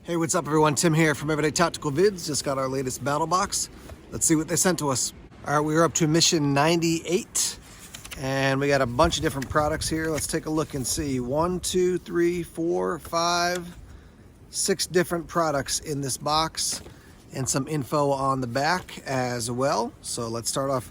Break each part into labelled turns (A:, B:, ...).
A: Hey, what's up everyone? Tim here from Everyday Tactical Vids. Just got our latest battle box. Let's see what they sent to us. All right, we are up to mission 98 and we got a bunch of different products here. Let's take a look and see. 1, 2, 3, 4, 5, 6 different products in this box and some info on the back as well. So let's start off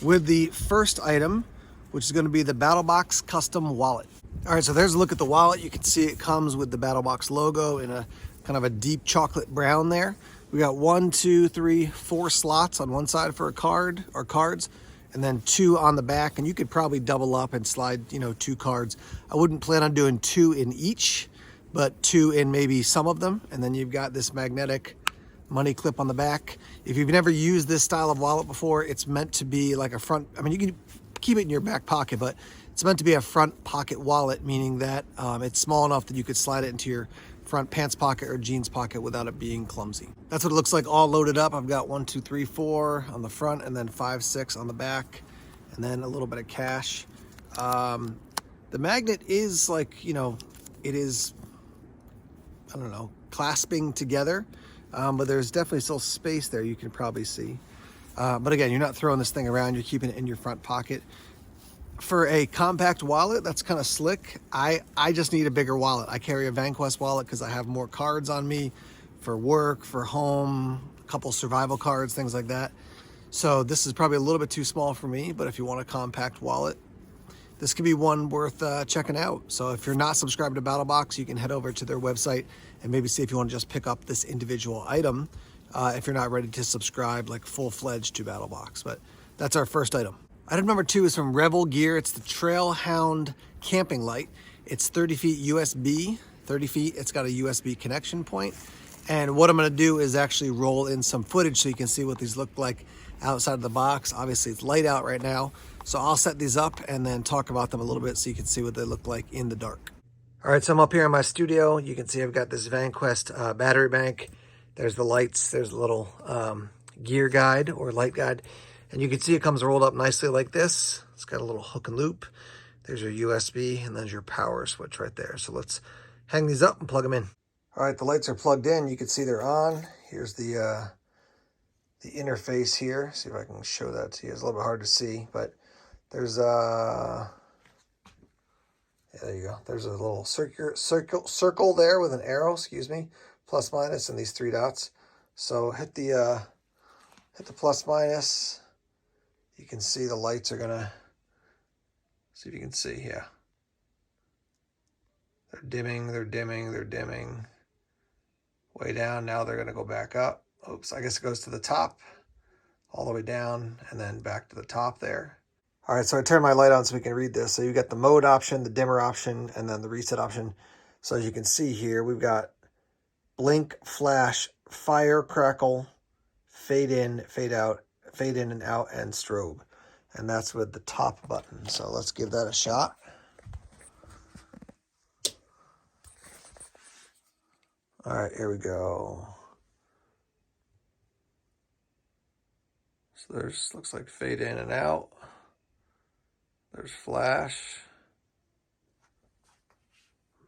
A: with the first item, which is going to be the BattleBox Custom Wallet. All right, so there's a look at the wallet. You can see it comes with the BattleBox logo in a kind of a deep chocolate brown there. We got 1, 2, 3, 4 slots on one side for a card or cards, and then 2 on the back. And you could probably double up and slide, 2 cards. I wouldn't plan on doing 2 in each, but 2 in maybe some of them. And then you've got this magnetic money clip on the back. If you've never used this style of wallet before, it's meant to be like a front, you can keep it in your back pocket, but it's meant to be a front pocket wallet, meaning that it's small enough that you could slide it into your front pants pocket or jeans pocket without it being clumsy. That's what it looks like all loaded up. I've got 1, 2, 3, 4 on the front and then 5, 6 on the back, and then a little bit of cash. The magnet is like, it is, I don't know, clasping together, but there's definitely still space there, you can probably see. But again, you're not throwing this thing around, you're keeping it in your front pocket. For a compact wallet, that's kind of slick. I just need a bigger wallet. I carry a VanQuest wallet because I have more cards on me for work, for home, a couple survival cards, things like that. So this is probably a little bit too small for me, but if you want a compact wallet, this could be one worth checking out. So if you're not subscribed to BattleBox, you can head over to their website and maybe see if you want to just pick up this individual item if you're not ready to subscribe like full-fledged to BattleBox. But that's our first item. Item number 2 is from Revel Gear. It's the Trailhound camping light. It's 30 feet USB, 30 feet. It's got a USB connection point. And what I'm gonna do is actually roll in some footage so you can see what these look like outside of the box. Obviously it's light out right now, so I'll set these up and then talk about them a little bit so you can see what they look like in the dark. All right, so I'm up here in my studio. You can see I've got this VanQuest battery bank. There's the lights, there's a little gear guide or light guide. And you can see it comes rolled up nicely like this. It's got a little hook and loop. There's your USB and there's your power switch right there. So let's hang these up and plug them in. All right, the lights are plugged in. You can see they're on. Here's the interface here. See if I can show that to you. It's a little bit hard to see, but there's yeah, there you go. There's a little circle there with an arrow, excuse me, plus minus and these 3 dots. So hit the plus minus. You can see the lights are gonna, see if you can see, yeah. They're dimming, they're dimming, they're dimming. Way down, now they're gonna go back up. Oops, I guess it goes to the top, all the way down, and then back to the top there. All right, so I turned my light on so we can read this. So you got the mode option, the dimmer option, and then the reset option. So as you can see here, we've got blink, flash, fire, crackle, fade in, fade out, fade in and out, and strobe. And that's with the top button. So let's give that a shot. All right, here we go. So there's, looks like fade in and out. There's flash.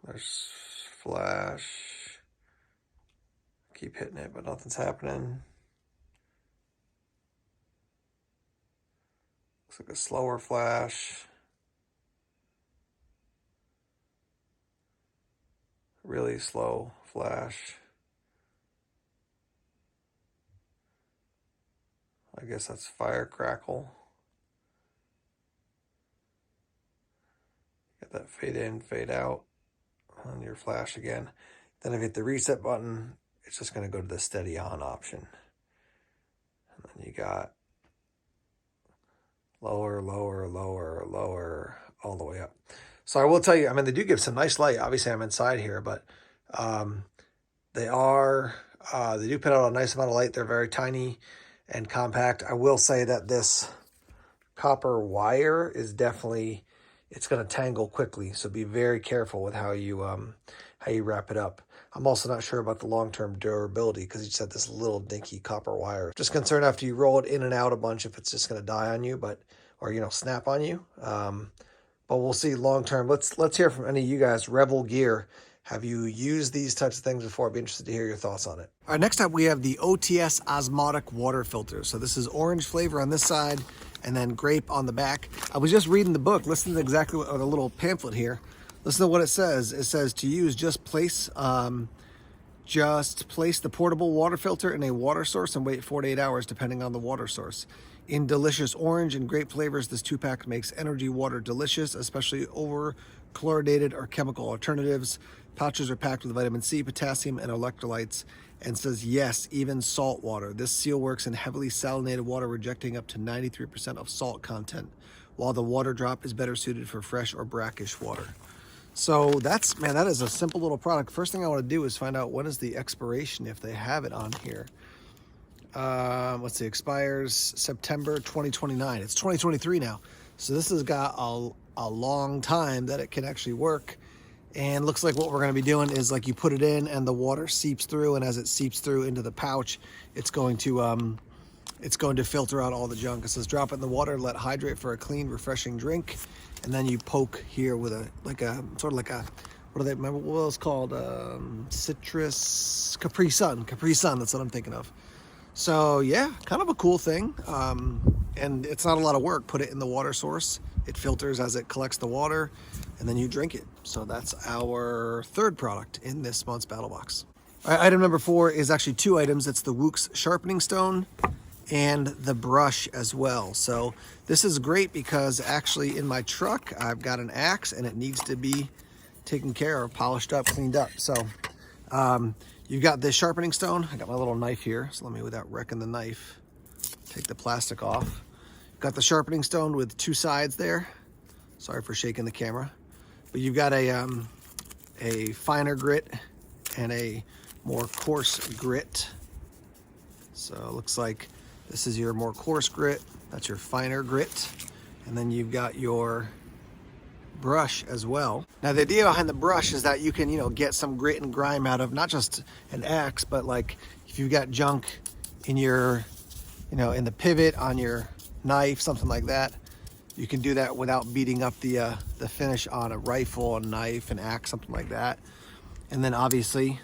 A: There's flash. Keep hitting it, but nothing's happening. Looks like a slower flash. Really slow flash. I guess that's fire crackle. Get that fade in, fade out on your flash again. Then if you hit the reset button, it's just gonna go to the steady on option. And then you got lower, lower, lower, lower, all the way up. So I will tell you, they do give some nice light. Obviously I'm inside here, but they do put out a nice amount of light. They're very tiny and compact. I will say that this copper wire is definitely, it's gonna tangle quickly. So be very careful with how you wrap it up. I'm also not sure about the long-term durability because you just have this little dinky copper wire. Just concerned after you roll it in and out a bunch if it's just going to die on you, or snap on you. But we'll see long-term. Let's hear from any of you guys. Revel Gear Have you used these types of things before? I'd be interested to hear your thoughts on it. All right, next up we have the OTS Osmotic Water Filter. So this is orange flavor on this side and then grape on the back. I was just reading the book, listen to exactly what, or the little pamphlet here. Listen to what it says. It says to use, just place the portable water filter in a water source and wait 4 to 8 hours depending on the water source. In delicious orange and grape flavors, this 2-pack makes energy water delicious, especially over chlorinated or chemical alternatives. Pouches are packed with vitamin C, potassium, and electrolytes, and says yes, even salt water. This seal works in heavily salinated water, rejecting up to 93% of salt content, while the water drop is better suited for fresh or brackish water. So that's, man, that is a simple little product. First thing I want to do is find out when is the expiration, if they have it on here. Let's see, expires September 2029. It's 2023 now. So this has got a long time that it can actually work. And looks like what we're going to be doing is, like, you put it in and the water seeps through, and as it seeps through into the pouch, it's going to filter out all the junk. It says drop it in the water, let hydrate for a clean, refreshing drink, and then you poke here with a sort of like a, what do they remember what it was called? Citrus Capri Sun. Capri Sun, that's what I'm thinking of. So yeah, kind of a cool thing. And it's not a lot of work. Put it in the water source. It filters as it collects the water, and then you drink it. So that's our third product in this month's Battle Box. All right, item number 4 is actually 2 items. It's the WOOX Sharpening Stone and the brush as well. So this is great because actually in my truck, I've got an axe and it needs to be taken care of, polished up, cleaned up. So you've got this sharpening stone. I got my little knife here. So let me, without wrecking the knife, take the plastic off. Got the sharpening stone with 2 sides there. Sorry for shaking the camera. But you've got a finer grit and a more coarse grit. So it looks like this is your more coarse grit. That's your finer grit. And then you've got your brush as well. Now the idea behind the brush is that you can, get some grit and grime out of not just an axe, but like if you've got junk in your, in the pivot on your knife, something like that, you can do that without beating up the finish on a rifle, a knife, an axe, something like that. And then obviously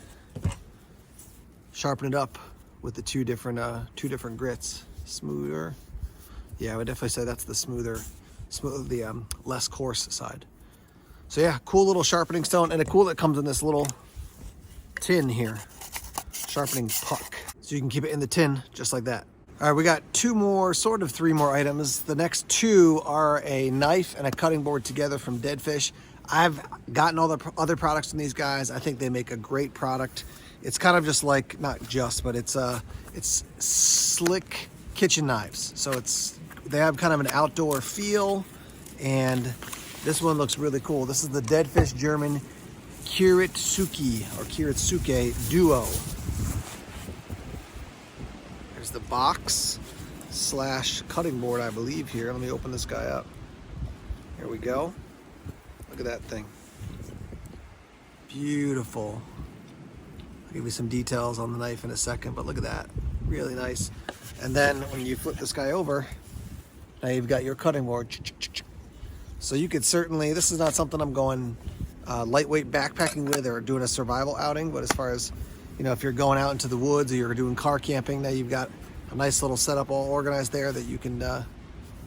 A: sharpen it up with the two different grits. Smoother. Yeah, I would definitely say that's the smoother, the less coarse side. So yeah, cool little sharpening stone, and cool that comes in this little tin here, sharpening puck. So you can keep it in the tin just like that. All right, we got 3 more items. The next 2 are a knife and a cutting board together from Dead Fish. I've gotten all the other products from these guys. I think they make a great product. It's kind of just like, not just, but it's slick kitchen knives. So they have kind of an outdoor feel, and this one looks really cool. This is the Dead Fish German Kiritsuke or Kiritsuke Duo. There's the box / cutting board, I believe, here. Let me open this guy up. Here we go. Look at that thing. Beautiful. I'll give you some details on the knife in a second, but look at that. Really nice. And then when you flip this guy over, now you've got your cutting board. So you could certainly, this is not something I'm going lightweight backpacking with or doing a survival outing, but as far as, if you're going out into the woods or you're doing car camping, now you've got a nice little setup all organized there that you can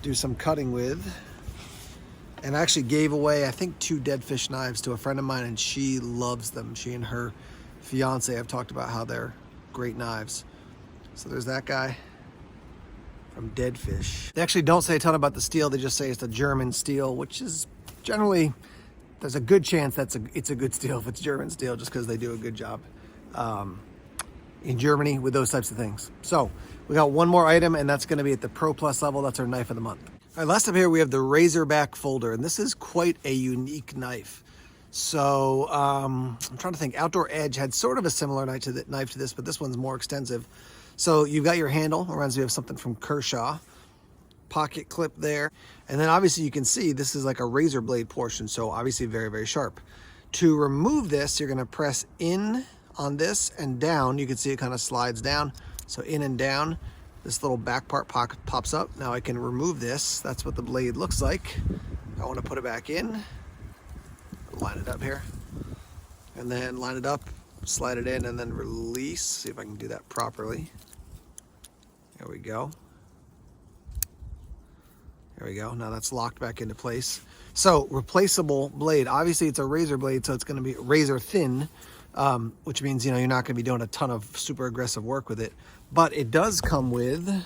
A: do some cutting with. And I actually gave away, I think, 2 Dead Fish knives to a friend of mine, and she loves them. She and her fiance have talked about how they're great knives. So there's that guy from Dead Fish. They actually don't say a ton about the steel. They just say it's a German steel, which is generally, there's a good chance it's a good steel if it's German steel, just because they do a good job in Germany with those types of things. So we got 1 more item, and that's going to be at the Pro Plus level. That's our knife of the month. All right, last up here we have the Razorback Folder, and this is quite a unique knife. So I'm trying to think. Outdoor Edge had sort of a similar knife to this, but this one's more extensive. So you've got your handle, reminds me of something from Kershaw. Pocket clip there. And then obviously you can see this is like a razor blade portion, so obviously very, very sharp. To remove this, you're gonna press in on this and down. You can see it kind of slides down. So in and down, this little back part pops up. Now I can remove this. That's what the blade looks like. I wanna put it back in. Line it up here. and then line it up, slide it in, and then release. See if I can do that properly. There we go. There we go. Now that's locked back into place. So replaceable blade. Obviously it's a razor blade, so it's going to be razor thin, which means, you know, you're not going to be doing a ton of super aggressive work with it. But it does come with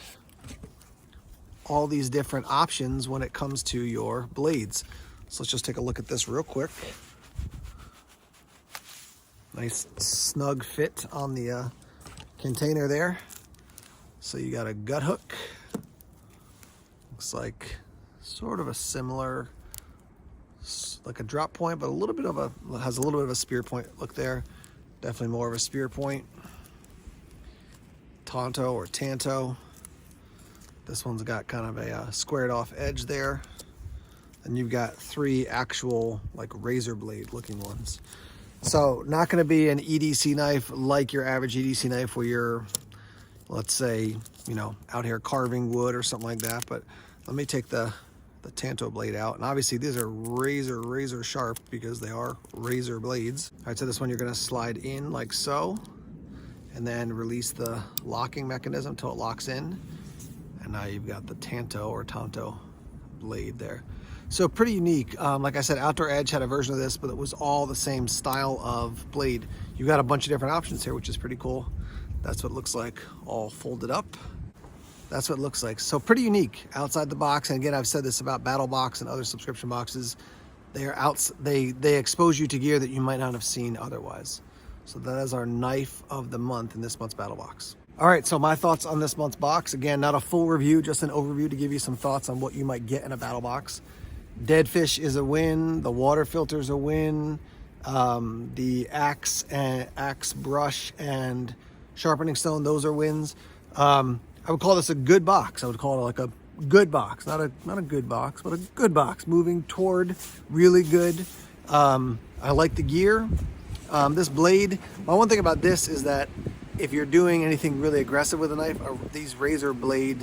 A: all these different options when it comes to your blades. So let's just take a look at this real quick. Nice snug fit on the container there. So you got a gut hook. Looks like sort of a similar, like a drop point, but a little bit of a, has a little bit of a spear point look there. Definitely more of a spear point. Tonto or Tanto. This one's got kind of a squared off edge there. And you've got 3 actual like razor blade looking ones. So not going to be an EDC knife like your average EDC knife where you're, let's say, you know, out here carving wood or something like that. But let me take the Tanto blade out. And obviously these are razor sharp because they are razor blades. All right, so this one you're going to slide in like so, and then release the locking mechanism until it locks in. And now you've got the Tanto or Tonto blade there. So pretty unique. Like I said, Outdoor Edge had a version of this, but it was all the same style of blade. You got a bunch of different options here, which is pretty cool. That's what it looks like all folded up. That's what it looks like. So pretty unique outside the box. And again, I've said this about BattleBox and other subscription boxes. They expose you to gear that you might not have seen otherwise. So that is our knife of the month in this month's BattleBox. All right, so my thoughts on this month's box. Again, not a full review, just an overview to give you some thoughts on what you might get in a BattleBox. Dead fish is a win. The water filter is a win. The axe brush and sharpening stone, those are wins. I would call this a good box. I would call it like a good box, not a good box, but a good box moving toward really good. I like the gear. This blade, my one thing about this is that if you're doing anything really aggressive with a knife, these razor blade,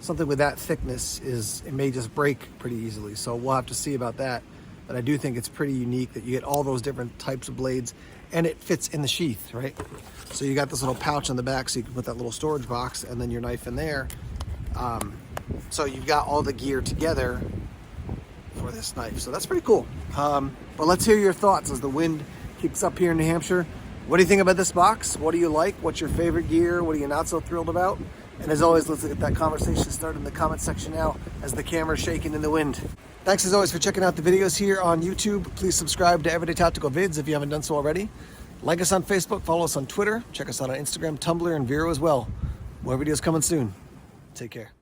A: something with that thickness, it may just break pretty easily. So we'll have to see about that. But I do think it's pretty unique that you get all those different types of blades and it fits in the sheath, right? So you got this little pouch on the back so you can put that little storage box and then your knife in there. So you've got all the gear together for this knife. So that's pretty cool. But let's hear your thoughts as the wind kicks up here in New Hampshire. What do you think about this box? What do you like? What's your favorite gear? What are you not so thrilled about? And as always, let's get that conversation started in the comment section now as the camera's shaking in the wind. Thanks as always for checking out the videos here on YouTube. Please subscribe to Everyday Tactical Vids if you haven't done so already. Like us on Facebook, follow us on Twitter, check us out on Instagram, Tumblr, and Vero as well. More videos coming soon. Take care.